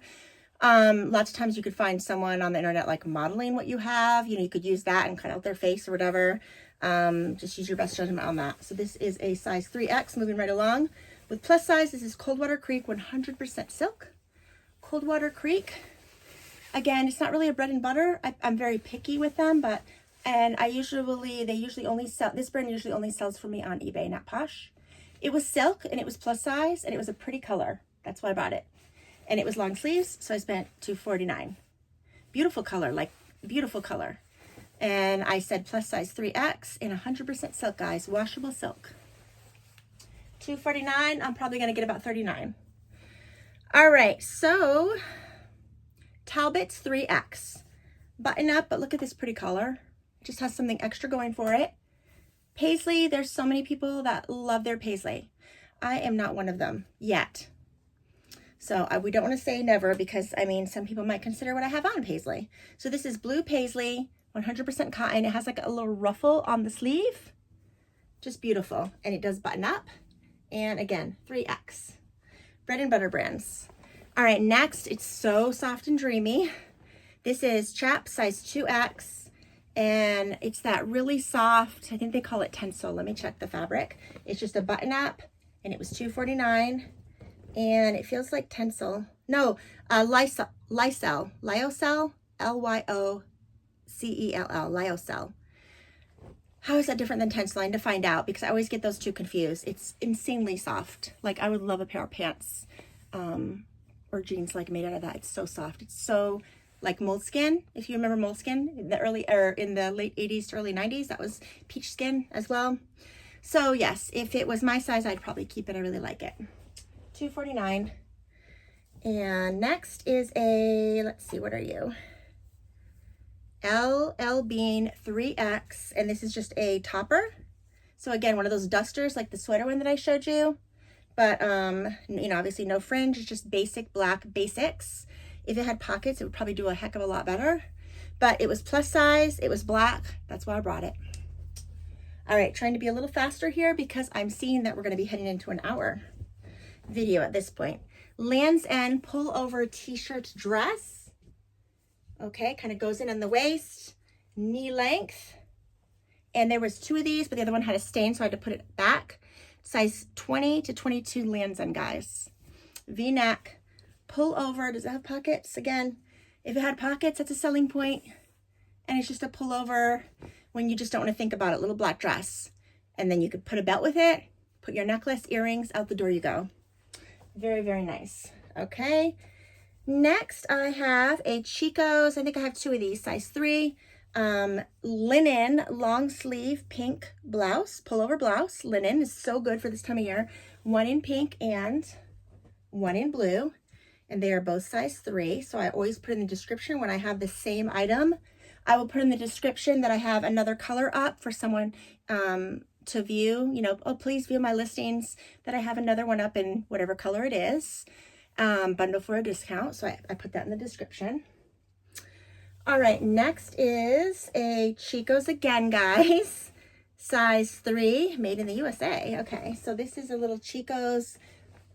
Lots of times you could find someone on the internet like modeling what you have. You know, you could use that and cut out their face or whatever. Just use your best judgment on that. So this is a size 3X, moving right along. With plus size, this is Coldwater Creek 100% silk. Coldwater Creek. Again, it's not really a bread and butter. I'm very picky with them, but they usually only sell, this brand usually only sells for me on eBay, not Posh. It was silk and it was plus size and it was a pretty color. That's why I bought it. And it was long sleeves, so I spent $2.49. Beautiful color, like beautiful color. And I said plus size 3X and 100% silk, guys, washable silk. $2.49, I'm probably gonna get about $39. All right, so Talbot's 3X. Button up, but look at this pretty color. It just has something extra going for it. Paisley, there's so many people that love their paisley. I am not one of them yet. So we don't want to say never because, I mean, some people might consider what I have on paisley. So this is blue paisley, 100% cotton. It has like a little ruffle on the sleeve. Just beautiful. And it does button up. And again, 3X. Bread and butter brands. All right, next, it's so soft and dreamy. This is Chaps size 2X. And it's that really soft, I think they call it Tencel. Let me check the fabric. It's just a button up and it was $2.49. And it feels like Tencel. No, Lyocell, Lyocell, Lyocell, Lyocell. How is that different than Tencel? I need to find out because I always get those two confused. It's insanely soft. Like I would love a pair of pants or jeans like made out of that. It's so soft. It's so like moleskin. If you remember moleskin in the late 80s to early 90s, that was peach skin as well. So yes, if it was my size, I'd probably keep it. I really like it. $2.49. And next is a, let's see, what are you? LL Bean 3X, and this is just a topper. So again, one of those dusters like the sweater one that I showed you, but you know, obviously no fringe. It's just basic black basics. If it had pockets, it would probably do a heck of a lot better, but it was plus size, it was black, that's why I brought it. All right, trying to be a little faster here because I'm seeing that we're going to be heading into an hour video at this point. Land's End pullover t-shirt dress. Okay, kind of goes in on the waist, knee length. And there was two of these, but the other one had a stain, so I had to put it back. Size 20 to 22 Land's End, guys. V-neck, pullover. Does it have pockets? Again, if it had pockets, that's a selling point. And it's just a pullover when you just don't want to think about it. Little black dress. And then you could put a belt with it, put your necklace, earrings, out the door you go. Very, very nice. Okay. Next, I have a Chico's. I think I have two of these, size 3. Linen long sleeve pink blouse, pullover blouse. Linen is so good for this time of year. One in pink and one in blue. And they are both size 3. So I always put in the description when I have the same item. I will put in the description that I have another color up for someone to view. You know, oh, please view my listings, that I have another one up in whatever color it is. Bundle for a discount. So I put that in the description. All right, next is a Chico's again, guys. Size 3, made in the USA. Okay, so this is a little Chico's.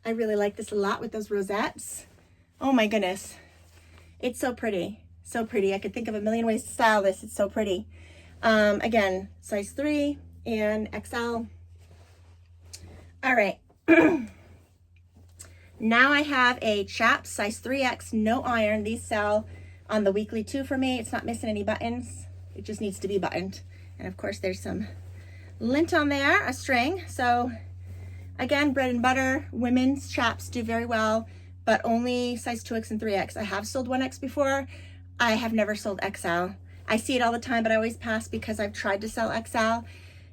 I really like this a lot with those rosettes. Oh my goodness. It's so pretty. So pretty. I could think of a million ways to style this. It's so pretty. Again, size 3 and XL. All right. Now I have a Chaps size 3X, no iron. These sell on the weekly too for me. It's not missing any buttons. It just needs to be buttoned. And of course there's some lint on there, a string. So again, bread and butter. Women's Chaps do very well, but only size 2X and 3X. I have sold 1X before. I have never sold XL. I see it all the time, but I always pass because I've tried to sell XL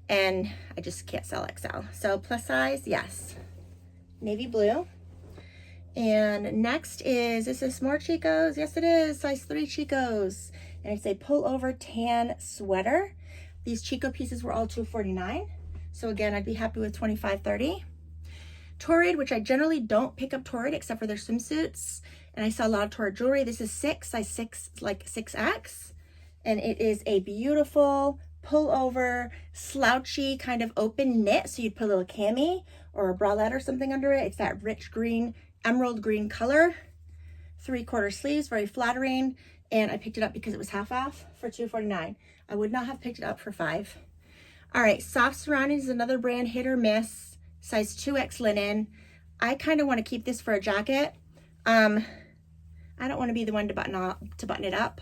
and I just can't sell XL. So plus size, yes. Navy blue. And next is this more Chico's? Yes, it is. Size 3 Chico's. And it's a pullover tan sweater. These Chico pieces were all $2.49. So again, I'd be happy with $25.30. Torrid, which I generally don't pick up Torrid except for their swimsuits. And I saw a lot of Tora jewelry. This is size 6, like 6X. And it is a beautiful pullover, slouchy kind of open knit. So you'd put a little cami or a bralette or something under it. It's that rich green, emerald green color. 3/4 sleeves, very flattering. And I picked it up because it was half off for $2.49. I would not have picked it up for $5. All right, Soft Surroundings is another brand, hit or miss. Size 2X linen. I kind of want to keep this for a jacket. I don't want to be the one to button it up.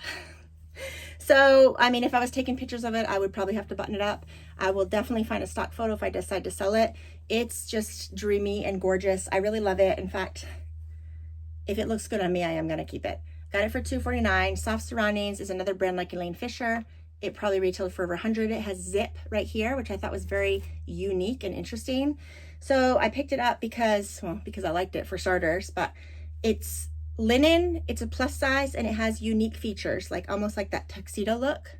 So, I mean, if I was taking pictures of it, I would probably have to button it up. I will definitely find a stock photo if I decide to sell it. It's just dreamy and gorgeous. I really love it. In fact, if it looks good on me, I am going to keep it. Got it for $2.49. Soft Surroundings is another brand like Elaine Fisher. It probably retailed for over $100. It has zip right here, which I thought was very unique and interesting. So I picked it up because I liked it for starters, but it's linen, it's a plus size, and it has unique features, like almost like that tuxedo look.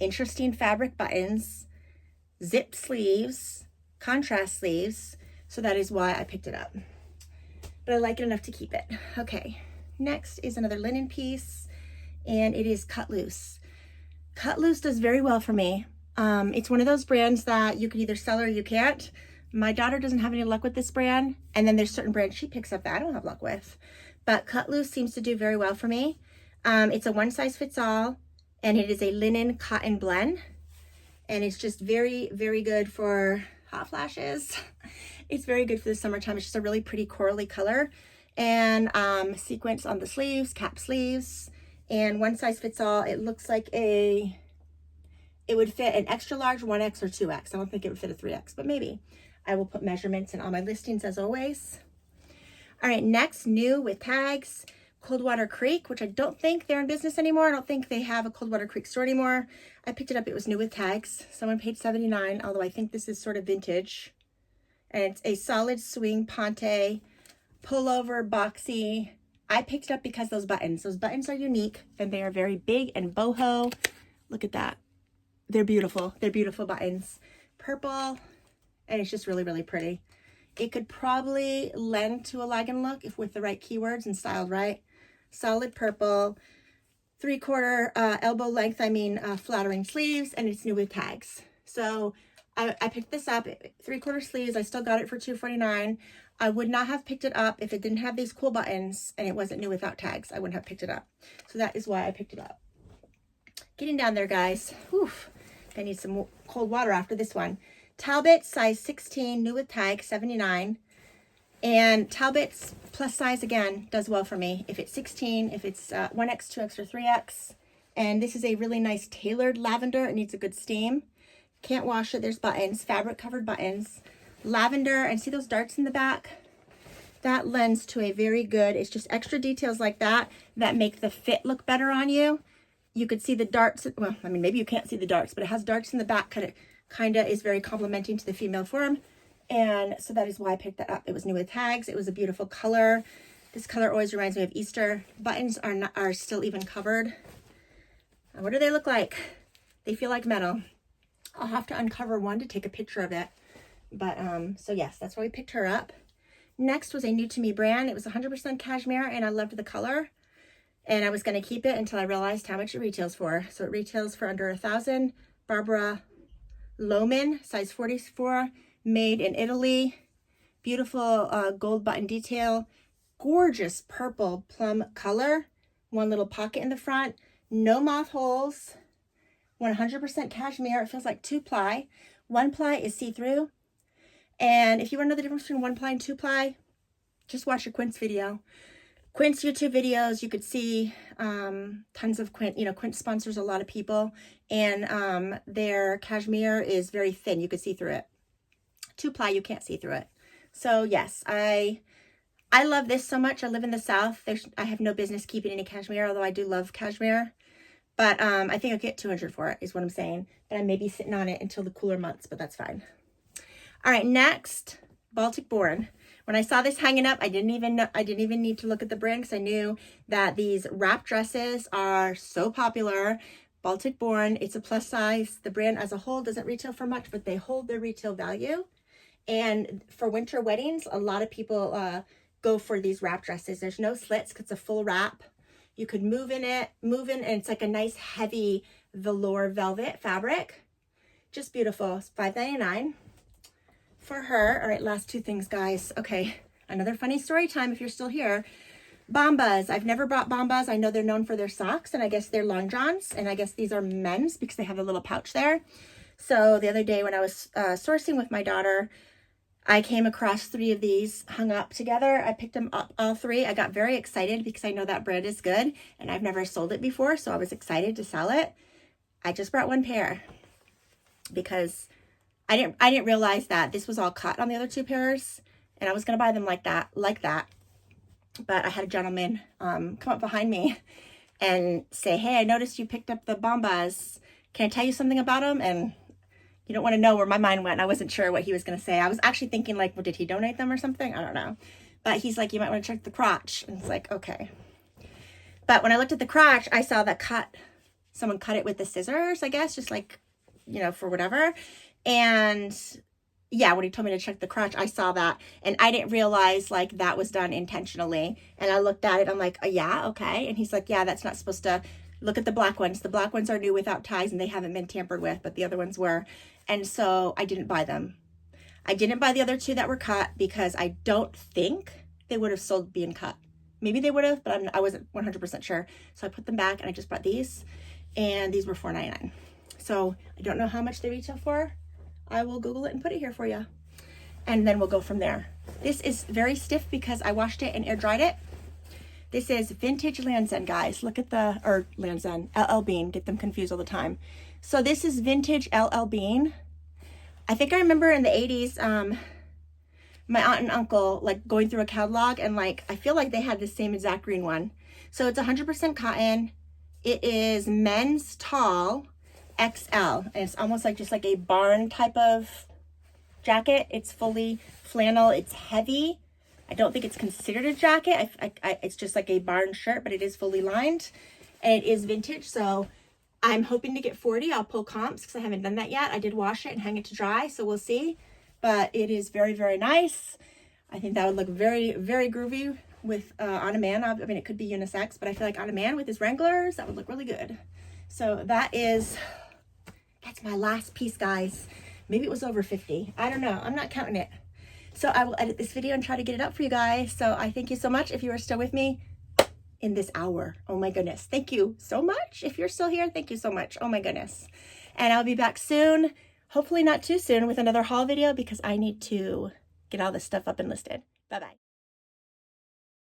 Interesting fabric buttons, zip sleeves, contrast sleeves. So that is why I picked it up. But I like it enough to keep it. Okay, next is another linen piece, and it is Cut Loose. Cut Loose does very well for me. It's one of those brands that you can either sell or you can't. My daughter doesn't have any luck with this brand, and then there's certain brands she picks up that I don't have luck with. But Cut Loose seems to do very well for me. It's a one size fits all, and it is a linen cotton blend. And it's just very, very good for hot flashes. It's very good for the summertime. It's just a really pretty corally color. And sequins on the sleeves, cap sleeves, and one size fits all. It looks like it would fit an extra large, 1X or 2X. I don't think it would fit a 3X, but maybe. I will put measurements in all my listings as always. All right, next, new with tags, Coldwater Creek, which I don't think they're in business anymore. I don't think they have a Coldwater Creek store anymore. I picked it up. It was new with tags. Someone paid $79, although I think this is sort of vintage. And it's a solid swing ponte, pullover, boxy. I picked it up because those buttons are unique, and they are very big and boho. Look at that. They're beautiful. They're beautiful buttons. Purple, and it's just really, really pretty. It could probably lend to a lagging look if with the right keywords and styled right. Solid purple, 3/4 elbow length, flattering sleeves, and it's new with tags. So I picked this up, 3/4 sleeves. I still got it for $2.49. I would not have picked it up if it didn't have these cool buttons and it wasn't new without tags. I wouldn't have picked it up. So that is why I picked it up. Getting down there, guys. Whew. I need some cold water after this one. Talbot, size 16, new with tag, $79. And Talbot's plus size, again, does well for me. If it's 16, if it's 1X, 2X, or 3X. And this is a really nice tailored lavender. It needs a good steam. Can't wash it. There's buttons, fabric-covered buttons. Lavender, and see those darts in the back? That lends to a very good, it's just extra details like that that make the fit look better on you. You could see the darts, well, I mean, maybe you can't see the darts, but it has darts in the back, kind of is very complimenting to the female form. And so that is why I picked that up. It was new with tags. It was a beautiful color. This color always reminds me of Easter. Buttons are still even covered. Now, what do they look like? They feel like metal. I'll have to uncover one to take a picture of it. But, so yes, that's why we picked her up. Next was a new to me brand. It was 100% cashmere, and I loved the color. And I was going to keep it until I realized how much it retails for. So it retails for under $1,000. Barbara Lohman, size 44, made in Italy. Beautiful gold button detail. Gorgeous purple plum color. One little pocket in the front. No moth holes. 100% cashmere. It feels like 2-ply. 1-ply is see-through. And if you want to know the difference between 1-ply and 2-ply, just watch a Quince video. Quince YouTube videos, you could see tons of Quince. You know, Quince sponsors a lot of people, and their cashmere is very thin. You could see through it. 2-ply, you can't see through it. So yes, I love this so much. I live in the South. I have no business keeping any cashmere, although I do love cashmere. But I think I'll get $200 for it, is what I'm saying. But I may be sitting on it until the cooler months, but that's fine. All right, next, Baltic Born. When I saw this hanging up, I didn't even need to look at the brand because I knew that these wrap dresses are so popular. Baltic Born, it's a plus size. The brand as a whole doesn't retail for much, but they hold their retail value. And for winter weddings, a lot of people go for these wrap dresses. There's no slits because it's a full wrap. You could move in, and it's like a nice heavy velour velvet fabric. Just beautiful. It's $5.99 for her. All right, last two things, guys. Okay, another funny story time if you're still here. Bombas. I've never bought Bombas. I know they're known for their socks, and I guess they're long johns, and I guess these are men's because they have a little pouch there. So the other day when I was sourcing with my daughter, I came across 3 of these hung up together. I picked them up, all 3. I got very excited because I know that brand is good and I've never sold it before, so I was excited to sell it. I just brought 1 pair because I didn't realize that this was all cut on the other 2 pairs, and I was going to buy them like that. But I had a gentleman come up behind me and say, "Hey, I noticed you picked up the Bombas. Can I tell you something about them?" And you don't want to know where my mind went. I wasn't sure what he was going to say. I was actually thinking like, well, did he donate them or something? I don't know. But he's like, "You might want to check the crotch." And it's like, okay. But when I looked at the crotch, I saw that someone cut it with the scissors, I guess, just like, you know, for whatever. And yeah, when he told me to check the crotch, I saw that. And I didn't realize like that was done intentionally. And I looked at it. I'm like, oh, yeah, okay. And he's like, yeah, that's not supposed to. Look at the black ones. The black ones are new without ties and they haven't been tampered with, but the other ones were. And so I didn't buy them. I didn't buy the other 2 that were cut because I don't think they would have sold being cut. Maybe they would have, but I wasn't 100% sure. So I put them back and I just bought these, and these were $4.99. So I don't know how much they retail for. I will Google it and put it here for you. And then we'll go from there. This is very stiff because I washed it and air dried it. This is vintage Land's End, guys. Look at or Land's End, LL Bean. Get them confused all the time. So this is vintage LL Bean. I think I remember in the 80s, my aunt and uncle like going through a catalog, and like I feel like they had the same exact green one. So it's 100% cotton. It is men's tall XL, and it's almost like just like a barn type of jacket. It's fully flannel. It's heavy. I don't think it's considered a jacket. It's just like a barn shirt, but it is fully lined, and it is vintage. So I'm hoping to get 40. I'll pull comps because I haven't done that yet. I did wash it and hang it to dry, so we'll see. But it is very, very nice. I think that would look very, very groovy with on a man. I mean, it could be unisex, but I feel like on a man with his Wranglers, that would look really good. So that's my last piece, guys. Maybe it was over 50. I don't know. I'm not counting it. So I will edit this video and try to get it up for you guys. So I thank you so much if you are still with me in this hour. Oh my goodness. Thank you so much. If you're still here, thank you so much. Oh my goodness. And I'll be back soon. Hopefully not too soon with another haul video because I need to get all this stuff up and listed. Bye-bye.